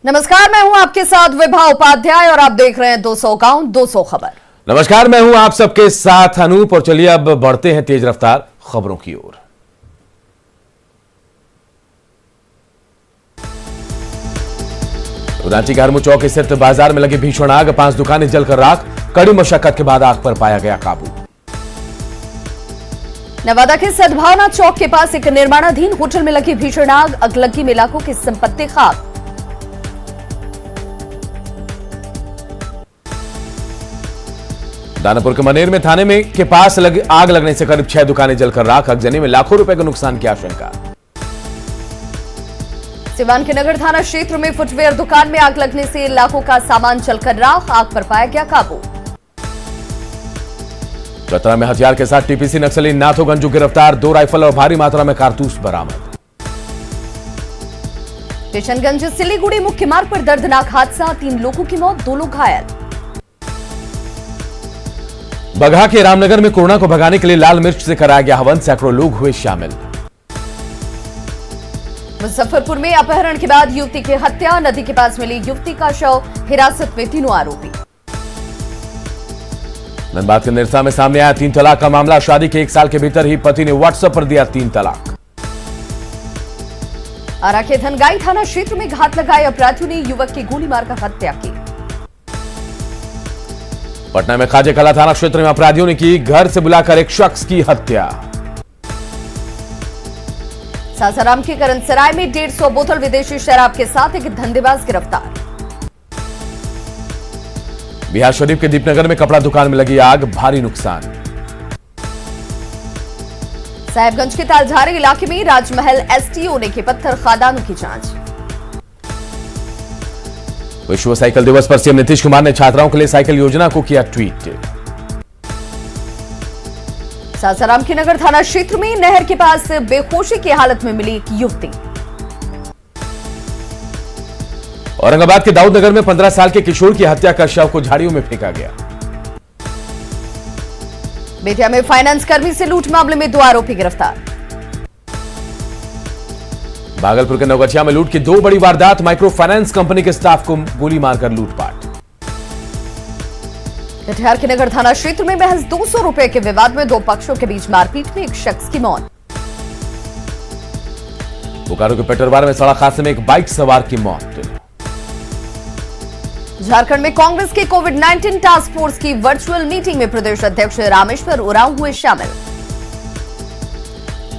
नमस्कार, मैं हूं आपके साथ विभा उपाध्याय और आप देख रहे हैं 200 गांव 200 खबर। नमस्कार, मैं हूं आप सबके साथ अनूप और चलिए अब बढ़ते हैं तेज रफ्तार खबरों की ओर। रांची के हरमू चौक स्थित बाजार में लगी भीषण आग, 5 दुकानें जलकर राख। कड़ी मशक्कत के बाद आग पर पाया गया काबू। नवादा के सद्भावना चौक के पास एक निर्माणाधीन होटल में लगी भीषण आग, अगलगी में लाखों की संपत्ति खाक। दानापुर के मनेर में थाने में के पास आग लगने से करीब 6 दुकानें जलकर राख, आगजनी में लाखों रुपए के नुकसान की आशंका। सिवान के नगर थाना क्षेत्र में फुटवेयर दुकान में आग लगने से लाखों का सामान जलकर राख, आग पर पाया गया काबू। चतरा में हथियार के साथ टीपीसी नक्सली नाथो गंजू गिरफ्तार, 2 राइफल और भारी मात्रा में कारतूस बरामद। किशनगंज सिलीगुड़ी मुख्य मार्ग पर दर्दनाक हादसा, 3 लोगों की मौत, 2 लोग घायल। बगहा के रामनगर में कोरोना को भगाने के लिए लाल मिर्च से कराया गया हवन, सैकड़ों लोग हुए शामिल। मुजफ्फरपुर में अपहरण के बाद युवती की हत्या, नदी के पास मिली युवती का शव, हिरासत में 3 आरोपी। धनबाद के निरसा में सामने आया 3 तलाक का मामला, शादी के 1 साल के भीतर ही पति ने व्हाट्सएप पर दिया 3 तलाक। आरा के धनगाई थाना क्षेत्र में घात लगाए अपराधियों ने युवक की गोली मारकर हत्या की। पटना में खाजे कला थाना क्षेत्र में अपराधियों ने की घर से बुलाकर एक शख्स की हत्या। सासाराम के करनसराय में 150 बोतल विदेशी शराब के साथ एक धंधेबाज गिरफ्तार। बिहार शरीफ के दीपनगर में कपड़ा दुकान में लगी आग, भारी नुकसान। साहेबगंज के तालझारी इलाके में राजमहल एसटीओ ने की पत्थर खादानों की जांच। विश्व साइकिल दिवस पर सीएम नीतीश कुमार ने छात्राओं के लिए साइकिल योजना को किया ट्वीट। सासाराम के नगर थाना क्षेत्र में नहर के पास बेहोशी की हालत में मिली एक युवती। औरंगाबाद के दाऊदनगर में 15 साल के किशोर की हत्या कर शव को झाड़ियों में फेंका गया। बेतिया में फाइनेंस कर्मी से लूट मामले में 2 आरोपी गिरफ्तार। भागलपुर के नवगछिया में लूट की 2 बड़ी वारदात, माइक्रो फाइनेंस कंपनी के स्टाफ को गोली मारकर लूटपाट। कटिहार के नगर थाना क्षेत्र में महज 200 रुपए के विवाद में 2 पक्षों के बीच मारपीट में एक शख्स की मौत। बोकारो के पेटरवार में सड़क हादसे में एक बाइक सवार की मौत। झारखंड में कांग्रेस के कोविड-19 टास्क फोर्स की वर्चुअल मीटिंग में प्रदेश अध्यक्ष रामेश्वर उरांव हुए शामिल।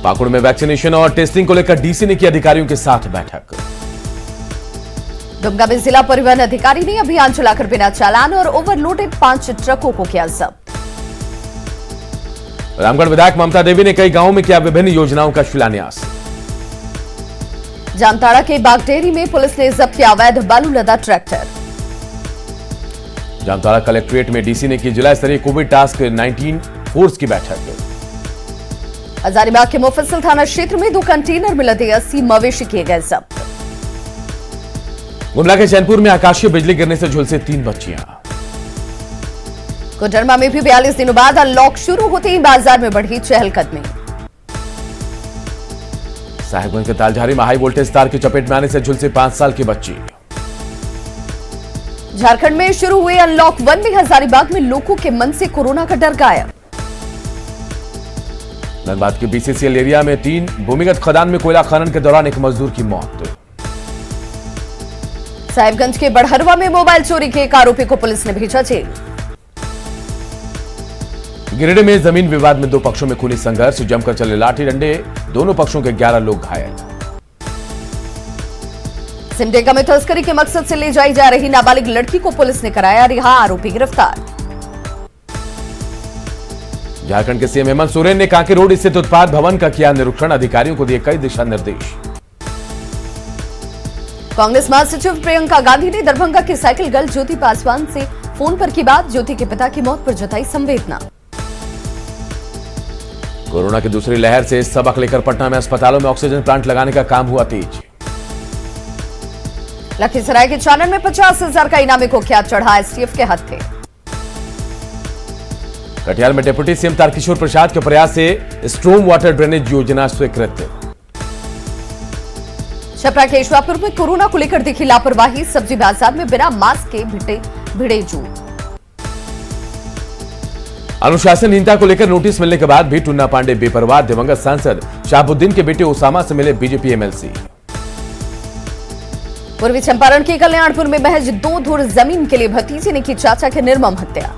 पाकुड़ में वैक्सीनेशन और टेस्टिंग को लेकर डीसी ने की अधिकारियों के साथ बैठक। दुमका में जिला परिवहन अधिकारी ने अभियान चलाकर बिना चालान और ओवरलोडेड 5 ट्रकों को किया जब्त। रामगढ़ विधायक ममता देवी ने कई गांवों में किया विभिन्न योजनाओं का शिलान्यास। जामताड़ा के बागडेरी में पुलिस ने जब्त किया अवैध बालू लदा ट्रैक्टर। जामताड़ा कलेक्ट्रेट में डीसी ने की जिला स्तरीय कोविड टास्क 19 फोर्स की बैठक। हजारीबाग के मुफस्सिल थाना क्षेत्र में 2 कंटेनर में लदे 80 मवेशी किए गए जब्त। गुमला के चैनपुर में आकाशीय बिजली गिरने से झुलसे 3 बच्चियां। कोडरमा में भी 42 दिनों बाद अनलॉक शुरू होते ही बाजार में बढ़ी चहलकदमी। साहेबगंज के तालझारी में हाई वोल्टेज तार की चपेट में आने से झुलसे 5 साल की बच्ची। झारखंड में शुरू हुए अनलॉक 1 में हजारीबाग में लोगों के मन से कोरोना का डर गायब। धनबाद के बीसीसीएल एरिया में 3 भूमिगत खदान में कोयला खनन के दौरान एक मजदूर की मौत। साहिबगंज के बड़हरवा में मोबाइल चोरी के एक आरोपी को पुलिस ने भेजा जेल। गिरिडीह में जमीन विवाद में 2 पक्षों में खूनी संघर्ष, जमकर चले लाठी डंडे, दोनों पक्षों के 11 लोग घायल। सिमडेगा में तस्करी के मकसद से ले जाई जा रही नाबालिग लड़की को पुलिस ने कराया रिहा, आरोपी गिरफ्तार। झारखंड के सीएम हेमंत सोरेन ने कांके रोड स्थित उत्पाद भवन का किया निरीक्षण, अधिकारियों को दिए कई दिशा निर्देश। कांग्रेस महासचिव प्रियंका गांधी ने दरभंगा के साइकिल गर्ल ज्योति पासवान से फोन पर की बात, ज्योति के पिता की मौत पर जताई संवेदना। कोरोना की दूसरी लहर से सबक लेकर पटना में अस्पतालों में ऑक्सीजन प्लांट लगाने का काम हुआ तेज। लखीसराय के चानन में 50,000 का इनामी को क्या चढ़ा एसटीएफ के हत्थे। कटिहार में डिप्टी सीएम तारकिशोर प्रसाद के प्रयास से स्ट्रोम वाटर ड्रेनेज योजना स्वीकृत। छपरा के ईश्वापुर में कोरोना को लेकर दिखी लापरवाही, सब्जी बाजार में बिना मास्क के भिड़े जू। अनुशासनहीनता को लेकर नोटिस मिलने के बाद भी टुन्ना पांडे बेपरवाह, दिवंगत सांसद शहाबुद्दीन के बेटे ओसामा से मिले बीजेपी एमएलसी। पूर्वी चंपारण के कल्याणपुर में महज 2 धुर जमीन के लिए भतीजे ने की चाचा की निर्मम हत्या।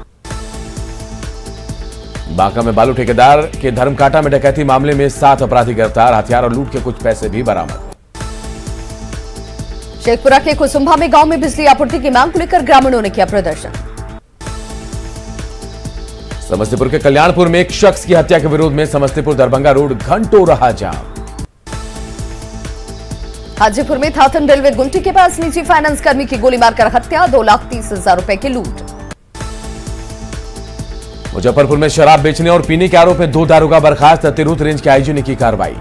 बांका में बालू ठेकेदार के धर्मकांटा में डकैती मामले में 7 अपराधी गिरफ्तार, हथियार और लूट के कुछ पैसे भी बरामद। शेखपुरा के कुसुम्भा में गांव में बिजली आपूर्ति की मांग को लेकर ग्रामीणों ने किया प्रदर्शन। समस्तीपुर के कल्याणपुर में एक शख्स की हत्या के विरोध में समस्तीपुर दरभंगा रोड घंटों रहा जाम। हाजीपुर में थाथन रेलवे गुमटी के पास निजी फाइनेंस कर्मी की गोली मारकर हत्या, 2,30,000 रुपए की लूट। मुजफ्फरपुर में शराब बेचने और पीने के आरोप में 2 दारोगा बर्खास्त, तिरहुत रेंज के आईजी ने की कार्रवाई।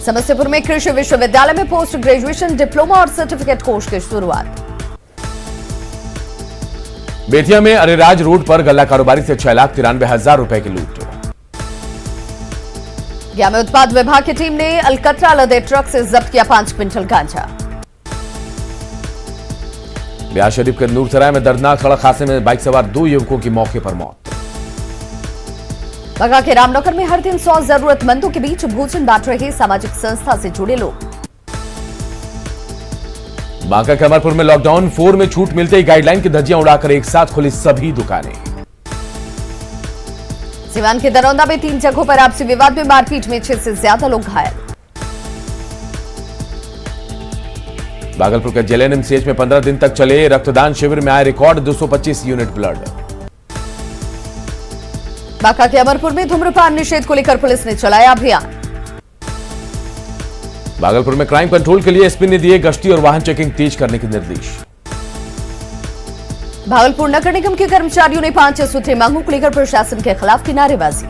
समस्तीपुर में कृषि विश्वविद्यालय में पोस्ट ग्रेजुएशन, डिप्लोमा और सर्टिफिकेट कोर्स की शुरुआत। बेतिया में अरेराज रोड पर गल्ला कारोबारी से 6,93,000 रुपए की लूट। गया में उत्पाद विभाग की टीम ने अलकतरा लदे ट्रक से जब्त किया 5 क्विंटल गांजा। बिहार शरीफ के नूरसराय में दर्दनाक सड़क हादसे में बाइक सवार 2 युवकों की मौके पर मौत। बगा के रामनगर में हर दिन 100 जरूरतमंदों के बीच भोजन बांट रहे सामाजिक संस्था से जुड़े लोग। बांका के अमरपुर में लॉकडाउन 4 में छूट मिलते ही गाइडलाइन की धज्जियां उड़ाकर एक साथ खुली सभी दुकानें। सिवान के दरौंदा में 3 जगहों पर आपसी विवाद में मारपीट में 6 से ज्यादा लोग घायल। भागलपुर के जेएनएमसीएच में 15 दिन तक चले रक्तदान शिविर में आए रिकॉर्ड 225 यूनिट ब्लड। बांका के अमरपुर में धूम्रपान निषेध को लेकर पुलिस ने चलाया अभियान। भागलपुर में क्राइम कंट्रोल के लिए एसपी ने दिए गश्ती और वाहन चेकिंग तेज करने के निर्देश। भागलपुर नगर निगम के कर्मचारियों ने 5 सूत्री मांगों को लेकर प्रशासन के खिलाफ की नारेबाजी।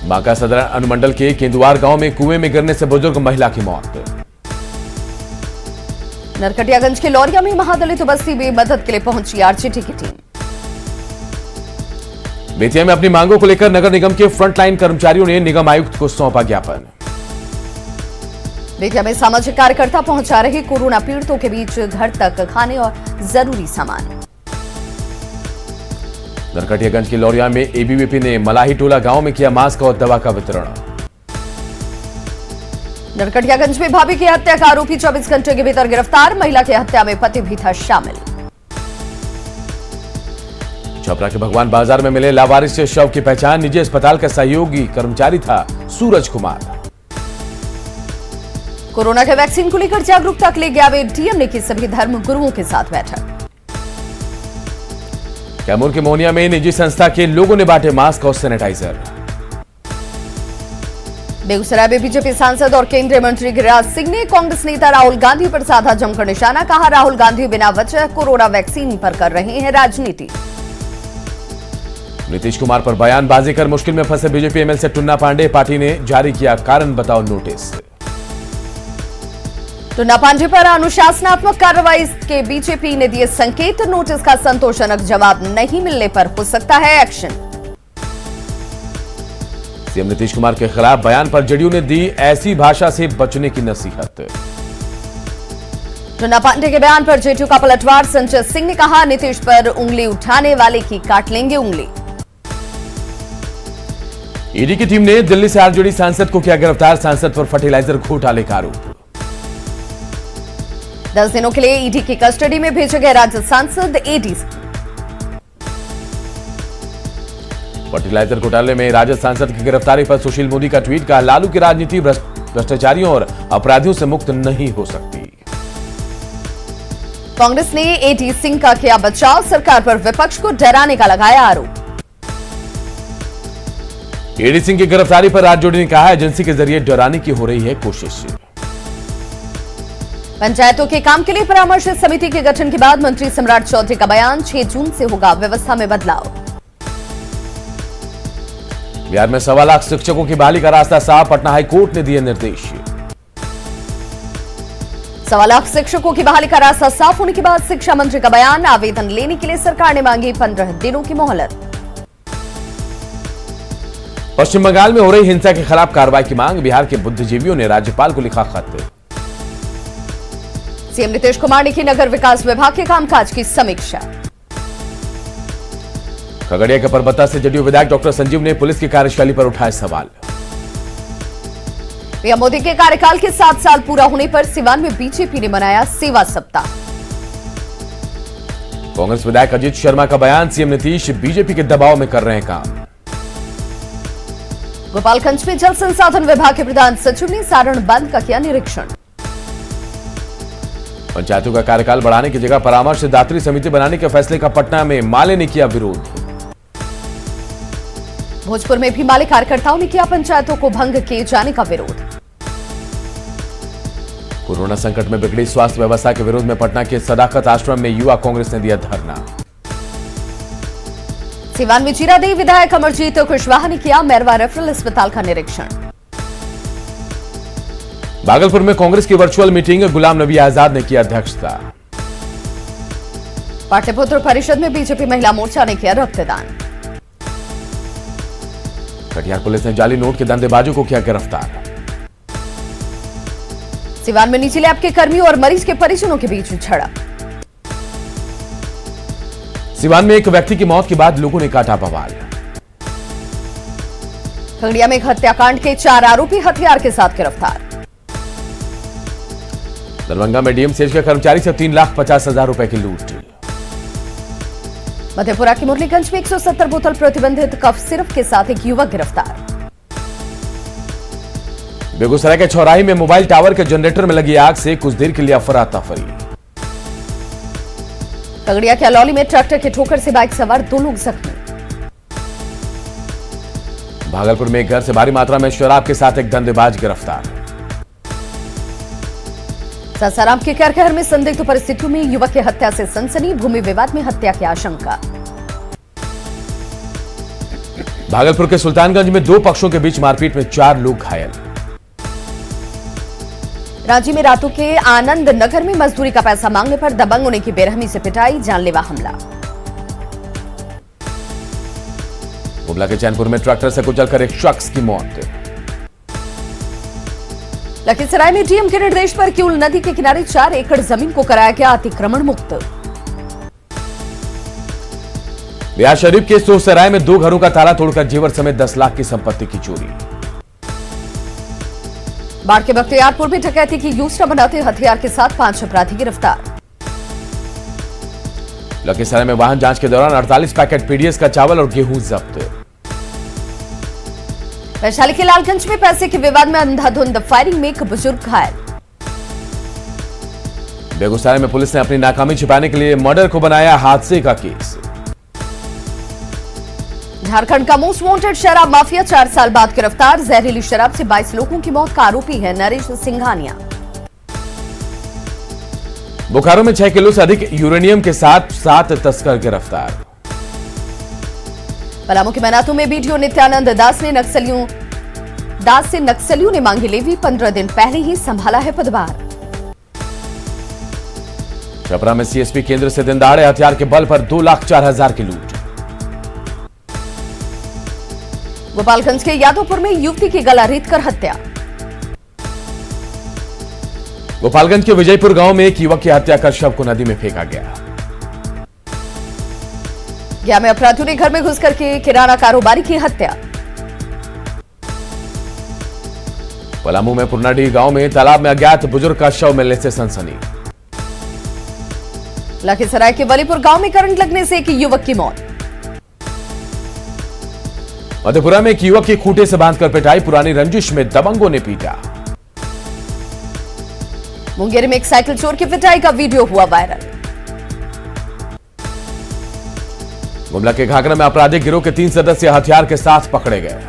बांका सदर अनुमंडल के केंदुआर गांव में कुएं में गिरने से बुजुर्ग महिला की मौत। नरकटियागंज के लौरिया में महादलित बस्ती में मदद के लिए पहुंची आरजेडी की टीम। बेतिया में अपनी मांगों को लेकर नगर निगम के फ्रंटलाइन कर्मचारियों ने निगम आयुक्त को सौंपा ज्ञापन। बेतिया में सामाजिक कार्यकर्ता पहुंचा रहे कोरोना पीड़ितों के बीच घर तक खाने और जरूरी सामान। नरकटियागंज के लौरिया में एबीवीपी ने मलाही टोला गांव में किया मास्क और दवा का वितरण। नरकटियागंज में भाभी की हत्या का आरोपी 24 घंटे के भीतर गिरफ्तार, महिला की हत्या में पति भी था शामिल। छपरा के भगवान बाजार में मिले लावारिस से शव की पहचान, निजी अस्पताल का सहयोगी कर्मचारी था सूरज कुमार। कोरोना के वैक्सीन को लेकर जागरूकता के लिए गया वे डीएम ने की सभी धर्म गुरुओं के साथ बैठक। कैमूर के मोहनिया में निजी संस्था के लोगों ने बांटे मास्क और सैनिटाइजर। बेगूसराय में बीजेपी सांसद और केंद्रीय मंत्री गिरिराज सिंह ने कांग्रेस नेता राहुल गांधी पर साधा जमकर निशाना, कहा राहुल गांधी बिना वजह कोरोना वैक्सीन पर कर रहे हैं राजनीति। नीतीश कुमार पर बयानबाजी कर मुश्किल में फंसे BJP MLC Tunna Pandey, party ने जारी किया कारण बताओ नोटिस। टुन्ना पांडे पर अनुशासनात्मक कार्रवाई के बीजेपी ने दिए संकेत, नोटिस का संतोषजनक जवाब नहीं मिलने पर हो सकता है एक्शन। सीएम नीतीश कुमार के खिलाफ बयान पर जेडीयू ने दी ऐसी भाषा से बचने की नसीहत। टुन्ना पांडे के बयान पर जेडीयू का पलटवार, संजय सिंह ने कहा नीतीश पर उंगली उठाने वाले की काट लेंगे उंगली। ईडी की टीम ने दिल्ली से आरजेडी सांसद को किया गिरफ्तार, सांसद पर फर्टिलाइजर घोटाले का आरोप। 10 दिनों के लिए ईडी की कस्टडी में भेजे गए राज्य सांसद एडीसी। फर्टिलाइजर घोटाले में राजद सांसद की गिरफ्तारी पर सुशील मोदी का ट्वीट, कहा लालू की राजनीति भ्रष्टाचारियों और अपराधियों से मुक्त नहीं हो सकती। कांग्रेस ने एडी सिंह का किया बचाव, सरकार पर विपक्ष को डराने का लगाया आरोप। एडी सिंह की गिरफ्तारी पर राजजोड़ी ने कहा एजेंसी के जरिए डराने की हो रही है कोशिश। पंचायतों के काम के लिए परामर्श समिति के गठन के बाद मंत्री सम्राट चौधरी का बयान, 6 जून से होगा व्यवस्था में बदलाव। बिहार में 1.25 लाख शिक्षकों की बहाली का रास्ता साफ, पटना हाईकोर्ट ने दिए निर्देश। 1.25 लाख शिक्षकों की बहाली का रास्ता साफ होने के बाद शिक्षा मंत्री का बयान, आवेदन लेने के लिए सरकार ने मांगी 15 दिनों की मोहलत। पश्चिम बंगाल में हो रही हिंसा के खिलाफ कार्रवाई की मांग, बिहार के बुद्धिजीवियों ने राज्यपाल को लिखा खत। सीएम नीतीश कुमार ने की नगर विकास विभाग के कामकाज की समीक्षा। खगड़िया के परबत्ता से जदयू विधायक डॉक्टर संजीव ने पुलिस की कार्यशैली पर उठाए सवाल। पीएम मोदी के कार्यकाल के 7 साल पूरा होने पर सिवान में बीजेपी ने मनाया सेवा सप्ताह। कांग्रेस विधायक अजीत शर्मा का बयान, सीएम नीतीश बीजेपी के दबाव में कर रहे हैं काम। गोपालगंज में जल संसाधन विभाग के प्रधान सचिव ने सारण बांध का किया निरीक्षण। पंचायतों का कार्यकाल बढ़ाने की जगह परामर्शदात्री समिति बनाने के फैसले का पटना में माले ने किया विरोध। भोजपुर में भी माले कार्यकर्ताओं ने किया पंचायतों को भंग किए जाने का विरोध। कोरोना संकट में बिगड़ी स्वास्थ्य व्यवस्था के विरोध में पटना के सदाकत आश्रम में युवा कांग्रेस ने दिया धरना। सिवान में जीरादेई विधायक अमरजीत कुशवाहा ने किया मैरवा रेफरल अस्पताल का निरीक्षण। भागलपुर में कांग्रेस की वर्चुअल मीटिंग, गुलाम नबी आजाद ने किया अध्यक्षता। पाटलिपुत्र परिषद में बीजेपी महिला मोर्चा ने किया रक्तदान। कटिहार पुलिस ने जाली नोट के धंधेबाजों को किया गिरफ्तार। सिवान में निजी लैब के कर्मी और मरीज के परिजनों के बीच झड़प। सिवान में एक व्यक्ति की मौत के बाद लोगों ने काटा बवाल। खगड़िया में एक हत्याकांड के 4 आरोपी हथियार के साथ गिरफ्तार। दरभंगा में डीएमसीएच के कर्मचारी से 3,50,000 रुपए की लूट। मधेपुरा के मुरलीगंज में 170 बोतल प्रतिबंधित कफ सिरप के साथ एक युवक गिरफ्तार। बेगूसराय के चौराही में मोबाइल टावर के जनरेटर में लगी आग से कुछ देर के लिए अफरा तफरी। खगड़िया के अलौली में ट्रैक्टर की ठोकर से बाइक सवार 2 लोग जख्मी। भागलपुर में एक घर से भारी मात्रा में शराब के साथ एक धंधेबाज गिरफ्तार। सासाराम के करखहर में संदिग्ध परिस्थितियों में युवक की हत्या से सनसनी, भूमि विवाद में हत्या की आशंका। भागलपुर के सुल्तानगंज में 2 पक्षों के बीच मारपीट में 4 लोग घायल। रांची में रातों के आनंद नगर में मजदूरी का पैसा मांगने पर दबंगों ने की बेरहमी से पिटाई, जानलेवा हमला। गुमला के चैनपुर में ट्रैक्टर से कुचलकर एक शख्स की मौत। लखीसराय में डीएम के निर्देश पर किऊल नदी के किनारे 4 एकड़ जमीन को कराया गया अतिक्रमण मुक्त। बिहार शरीफ के सोसराय में 2 घरों का ताला तोड़कर जेवर समेत 10 लाख की संपत्ति की चोरी। बाढ़ के बख्तियारपुर में डकैती की योजना बनाते हथियार के साथ 5 अपराधी गिरफ्तार। लखीसराय में वाहन जांच के दौरान 48 पैकेट पीडीएस का चावल और गेहूं जब्त। वैशाली के लालगंज में पैसे के विवाद में अंधाधुंध फायरिंग में एक बुजुर्ग घायल। बेगूसराय में पुलिस ने अपनी नाकामी छिपाने के लिए मर्डर को बनाया हादसे का केस। झारखंड का मोस्ट वांटेड शराब माफिया 4 साल बाद गिरफ्तार। जहरीली शराब से 22 लोगों की मौत का आरोपी है नरेश सिंघानिया। बोकारो में 6 किलो से अधिक यूरेनियम के साथ 7 तस्कर गिरफ्तार। पलामू के मैनातू में बीडीओ नित्यानंद दास से नक्सलियों ने मांगी लेवी, 15 दिन पहले ही संभाला है पदभार। छपरा में सीएसपी केंद्र से दिन दहाड़े हथियार के बल पर 2,04,000 की लूट। गोपालगंज के यादवपुर में युवती की गला रेतकर हत्या। गोपालगंज के विजयपुर गांव में एक युवक की हत्या कर शव को नदी में फेंका गया। गया में अपराधियों ने घर में घुसकर के किराना कारोबारी की हत्या। पलामू में पुरनाडीह गांव में तालाब में अज्ञात बुजुर्ग का शव मिलने से सनसनी। लखीसराय के वलीपुर गांव में करंट लगने से एक युवक की मौत। मधेपुरा में एक युवक की खूंटे से बांधकर पिटाई, पुरानी रंजिश में दबंगों ने पीटा। मुंगेर में एक साइकिल चोर की पिटाई का वीडियो हुआ वायरल। गुमला के घाघरा में आपराधिक गिरोह के 3 सदस्य हथियार के साथ पकड़े गए।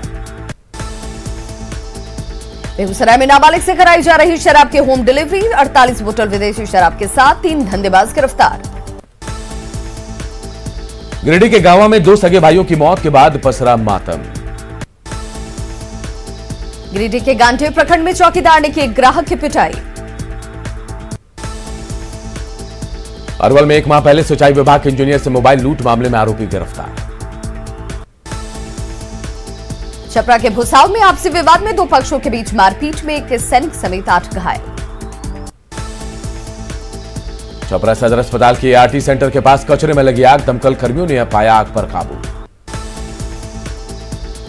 बेगूसराय में नाबालिग से कराई जा रही शराब के होम डिलीवरी, 48 बोतल विदेशी शराब के साथ 3 धंधेबाज गिरफ्तार। गिरिडीह के गांव में 2 सगे भाइयों की मौत के बाद पसरा मातम। गिरिडीह के गांधी प्रखंड में चौकीदार ने की एक ग्राहक की पिटाई। अरवल में 1 माह पहले सिंचाई विभाग के इंजीनियर से मोबाइल लूट मामले में आरोपी गिरफ्तार। छपरा के भुसाव में आपसी विवाद में दो पक्षों के बीच मारपीट में एक सैनिक समेत 8 घायल। छपरा सदर अस्पताल के आरटी सेंटर के पास कचरे में लगी आग, दमकल कर्मियों ने पाया आग पर काबू।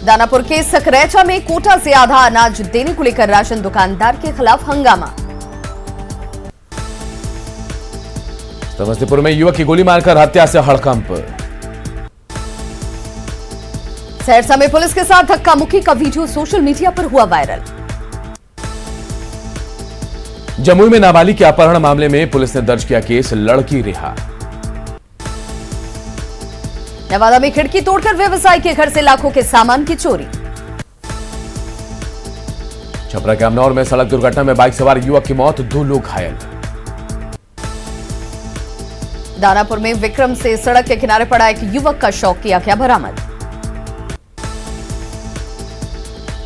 दानापुर के सकरैचा में कोटा से आधा अनाज देने को लेकर राशन दुकानदार के खिलाफ हंगामा। समस्तीपुर में युवक की गोली मारकर हत्या से हड़कंप। सहरसा में पुलिस के साथ धक्का मुक्की का वीडियो सोशल मीडिया पर हुआ वायरल। जमुई में नाबालिग के अपहरण मामले में पुलिस ने दर्ज किया केस, लड़की रिहा। नवादा में खिड़की तोड़कर व्यवसायी के घर से लाखों के सामान की चोरी। छपरा के अमनौर में सड़क दुर्घटना में बाइक सवार युवक की मौत, 2 लोग घायल। दानापुर में विक्रम से सड़क के किनारे पड़ा एक युवक का शव किया गया बरामद।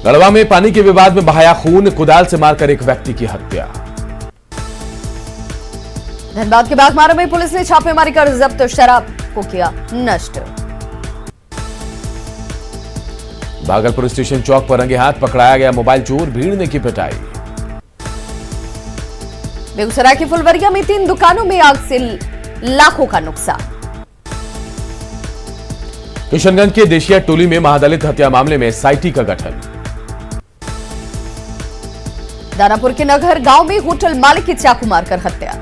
गढ़वा में पानी के विवाद में बहाया खून, कुदाल से मारकर एक व्यक्ति की हत्या। धनबाद के बागमारा में पुलिस ने छापेमारी कर जब्त शराब को किया नष्ट। भागलपुर स्टेशन चौक पर रंगे हाथ पकड़ाया गया मोबाइल चोर, भीड़ ने की पिटाई। बेगूसराय के फुलवरिया में 3 दुकानों में आग से लाखों का नुकसान। किशनगंज के देशिया टोली में महादलित हत्या मामले में एसआईटी का गठन। दानापुर के नगर गांव में होटल मालिक की चाकू मारकर हत्या।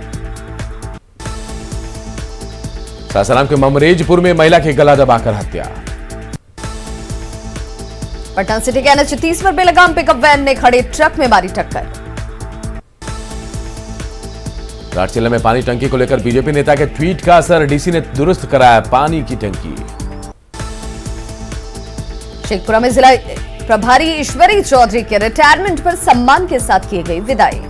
सासाराम के ममरेजपुर में महिला के गला दबाकर हत्या। पटना सिटी के एनएच 30 पर बेलगाम पिकअप वैन ने खड़े ट्रक में मारी टक्कर। राजचिला में पानी टंकी को लेकर बीजेपी नेता के ट्वीट का असर, डीसी ने दुरुस्त कराया पानी की टंकी। शेखपुरा में जिला प्रभारी ईश्वरी चौधरी के रिटायरमेंट पर सम्मान के साथ की गई विदाई।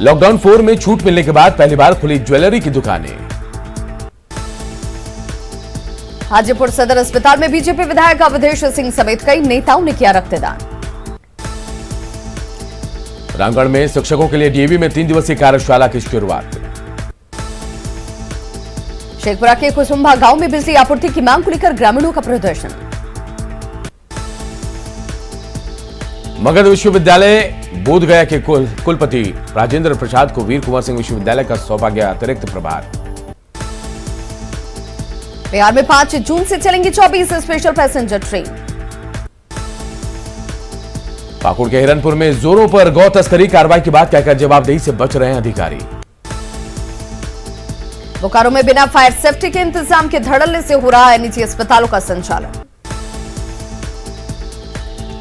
लॉकडाउन 4 में छूट मिलने के बाद पहली बार खुली ज्वेलरी की दुकानें। हाजीपुर सदर अस्पताल में बीजेपी विधायक अवधेश सिंह समेत कई नेताओं ने किया रक्तदान। रामगढ़ में शिक्षकों के लिए डीएवी में 3 दिवसीय कार्यशाला की शुरुआत। शेखपुरा के कुसुम्भा गांव में बिजली आपूर्ति की मांग को लेकर ग्रामीणों का प्रदर्शन। मगध विश्वविद्यालय बोधगया के कुलपति राजेंद्र प्रसाद को वीर कुंवर सिंह विश्वविद्यालय का सौंपा गया अतिरिक्त प्रभार। बिहार में 5 जून से चलेंगी 24 स्पेशल पैसेंजर ट्रेन। पाकुड़ के हिरनपुर में जोरों पर गौ तस्करी, कार्रवाई के बाद कहकर जवाबदेही से बच रहे हैं अधिकारी। बोकारो में बिना फायर सेफ्टी के इंतजाम के धड़ल्ले से हो रहा है निजी अस्पतालों का संचालन।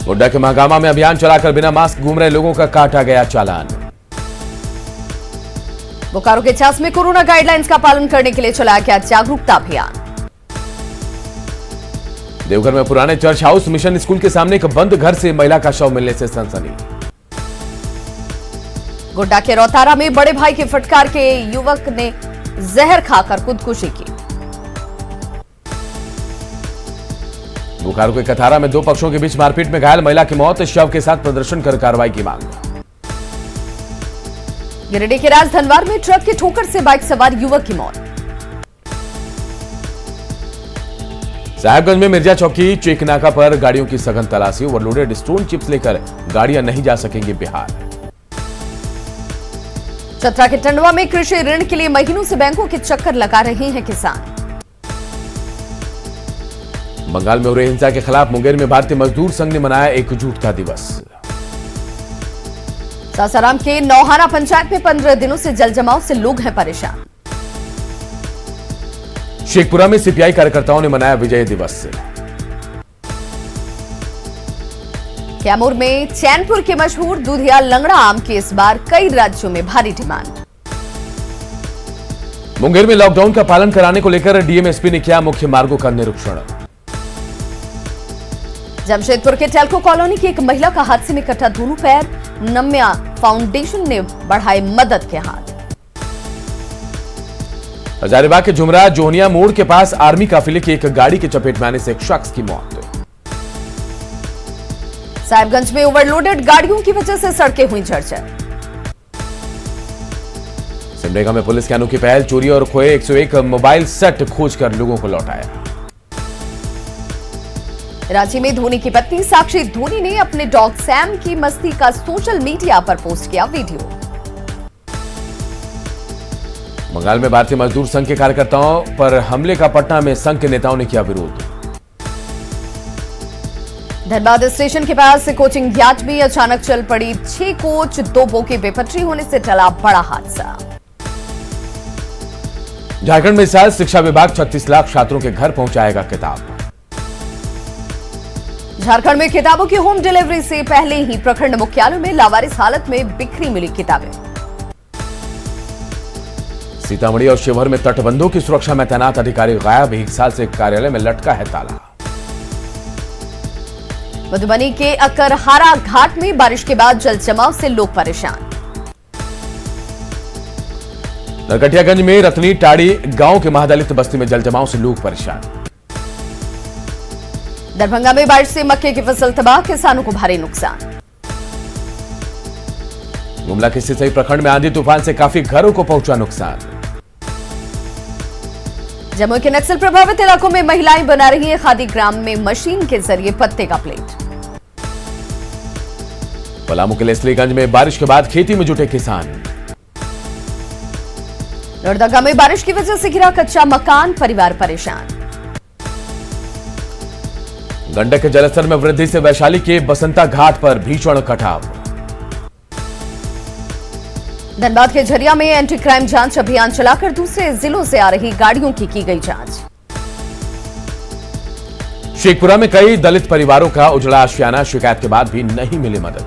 गोड्डा के महागामा में अभियान चलाकर बिना मास्क घूम रहे लोगों का काटा गया चालान। बोकारो के चास में कोरोना गाइडलाइंस का पालन करने के लिए चलाया गया जागरूकता अभियान। देवघर में पुराने चर्च हाउस मिशन स्कूल के सामने एक बंद घर से महिला का शव मिलने से सनसनी। गोड्डा के रौतारा में बड़े भाई के फटकार के युवक ने जहर खाकर खुदकुशी की। बोकारो के कथारा में 2 पक्षों के बीच मारपीट में घायल महिला की मौत, शव के साथ प्रदर्शन कर कार्रवाई की मांग। गिरिडीह के राजधनवार में ट्रक की ठोकर से बाइक सवार युवक की मौत। साहेबगंज में मिर्जा चौकी चेक नाका पर गाड़ियों की सघन तलाशी, ओवरलोडेड स्टोन चिप्स लेकर गाड़ियां नहीं जा सकेंगी बिहार। चतरा के टंडवा में कृषि ऋण के लिए महीनों से बैंकों के चक्कर लगा रहे हैं किसान। बंगाल में हो रही हिंसा के खिलाफ मुंगेर में भारतीय मजदूर संघ ने मनाया एकजुटता दिवस। सासाराम के नौहाना पंचायत में 15 दिनों से जलजमाव से लोग हैं परेशान। शेखपुरा में सीपीआई कार्यकर्ताओं ने मनाया विजय दिवस। कैमूर में चैनपुर के मशहूर दूधिया लंगड़ा आम की इस बार कई राज्यों में भारी डिमांड। मुंगेर में लॉकडाउन का पालन कराने को लेकर डीएमएसपी ने किया मुख्य मार्गों का निरीक्षण। जमशेदपुर के टेल्को कॉलोनी की एक महिला का हादसे में कटा दोनों पैर, नम्या फाउंडेशन ने बढ़ाए मदद के हाथ। हजारीबाग के झुमरा जोहनिया मोड़ के पास आर्मी काफिले की एक गाड़ी के चपेट में आने से एक शख्स की मौत। साहिबगंज में ओवरलोडेड गाड़ियों की वजह से सड़कें हुई जर्जर। सिमडेगा में पुलिस की अनोखी पहल, चोरी और खोए 101 मोबाइल सेट खोजकर लोगों को लौटाया। रांची में धोनी की पत्नी साक्षी धोनी ने अपने डॉग सैम की मस्ती का सोशल मीडिया पर पोस्ट किया वीडियो। बंगाल में भारतीय मजदूर संघ के कार्यकर्ताओं पर हमले का पटना में संघ के नेताओं ने किया विरोध। धनबाद स्टेशन के पास कोचिंग यार्ड में अचानक चल पड़ी 6 कोच 2 बोगी बेपटरी होने से टला बड़ा हादसा। झारखंड में इस साल शिक्षा विभाग 36 लाख छात्रों के घर पहुंचाएगा किताब। झारखंड में किताबों की होम डिलीवरी से पहले ही प्रखंड मुख्यालयों में लावारिस हालत में बिखरी मिली किताबें। सीतामढ़ी और शिवहर में तटबंधों की सुरक्षा में तैनात अधिकारी गायब, 1 साल से कार्यालय में लटका है ताला। मधुबनी के अकरहारा घाट में बारिश के बाद जल जमाव से लोग परेशान। नरकटियागंज में रतनी टाड़ी गांव के महादलित बस्ती में जल जमाव से लोग परेशान। दरभंगा में बारिश से मक्के की फसल तबाह, किसानों को भारी नुकसान। गुमला के सिसई प्रखंड में आंधी तूफान से काफी घरों को पहुंचा नुकसान। जमुई के नक्सल प्रभावित इलाकों में महिलाएं बना रही हैं खादी ग्राम में मशीन के जरिए पत्ते का प्लेट। पलामू के लेस्लीगंज में बारिश के बाद खेती में जुटे किसान। लोहरदगा में बारिश की वजह से गिरा कच्चा मकान, परिवार परेशान। गंडक के जलस्तर में वृद्धि से वैशाली के बसंता घाट पर भीषण कटाव। धनबाद के झरिया में एंटी क्राइम जांच अभियान चलाकर दूसरे जिलों से आ रही गाड़ियों की गई जांच। शेखपुरा में कई दलित परिवारों का उजड़ा आशियाना, शिकायत के बाद भी नहीं मिली मदद।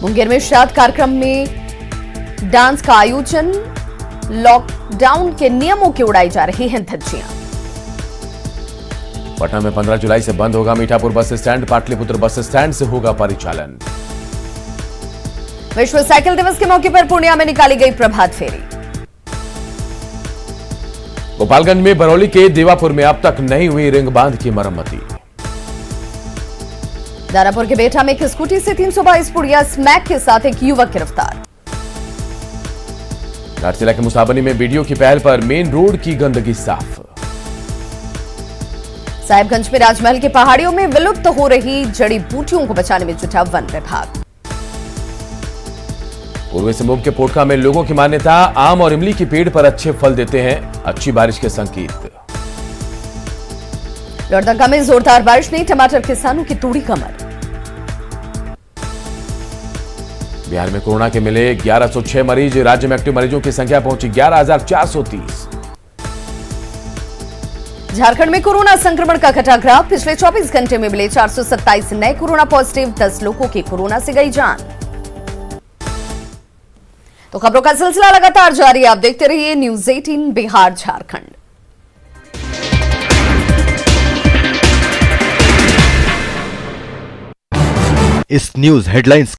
मुंगेर में श्राद्ध कार्यक्रम में डांस का आयोजन, लॉकडाउन के नियमों की उड़ाई जा रही हैं धज्जियां। पटना में 15 जुलाई से बंद होगा Mithapur bus stand, Pataliputra bus stand से होगा परिचालन। विश्व साइकिल दिवस के मौके पर पूर्णिया में निकाली गई प्रभात फेरी। गोपालगंज में बरौली के देवापुर में अब तक नहीं हुई रिंग बांध की मरम्मती। दानापुर के बेटा में एक स्कूटी से 322 पुड़िया स्मैक के साथ एक युवक गिरफ्तार। घाटशिला के मुसाबनी में बीडीओ की पहल पर मेन रोड की गंदगी साफ। साहिबगंज में राजमहल की पहाड़ियों में विलुप्त हो रही जड़ी बूटियों को बचाने में जुटा वन विभाग। पूर्वी सिंहभूम के पोटका में लोगों की मान्यता, आम और इमली के पेड़ पर अच्छे फल देते हैं, अच्छी बारिश के संकेत। लोहरदगा में जोरदार बारिश ने टमाटर किसानों की तोड़ी कमर। बिहार में कोरोना के मिले 1106 मरीज, राज्य में एक्टिव मरीजों की संख्या पहुंची 11,430। झारखंड में कोरोना संक्रमण का घटा ग्राफ, पिछले 24 घंटे में मिले 427 नए कोरोना पॉजिटिव, 10 लोगों की कोरोना से गई जान। तो खबरों का सिलसिला लगातार जारी है, आप देखते रहिए न्यूज़ 18 बिहार झारखंड। इस न्यूज हेडलाइंस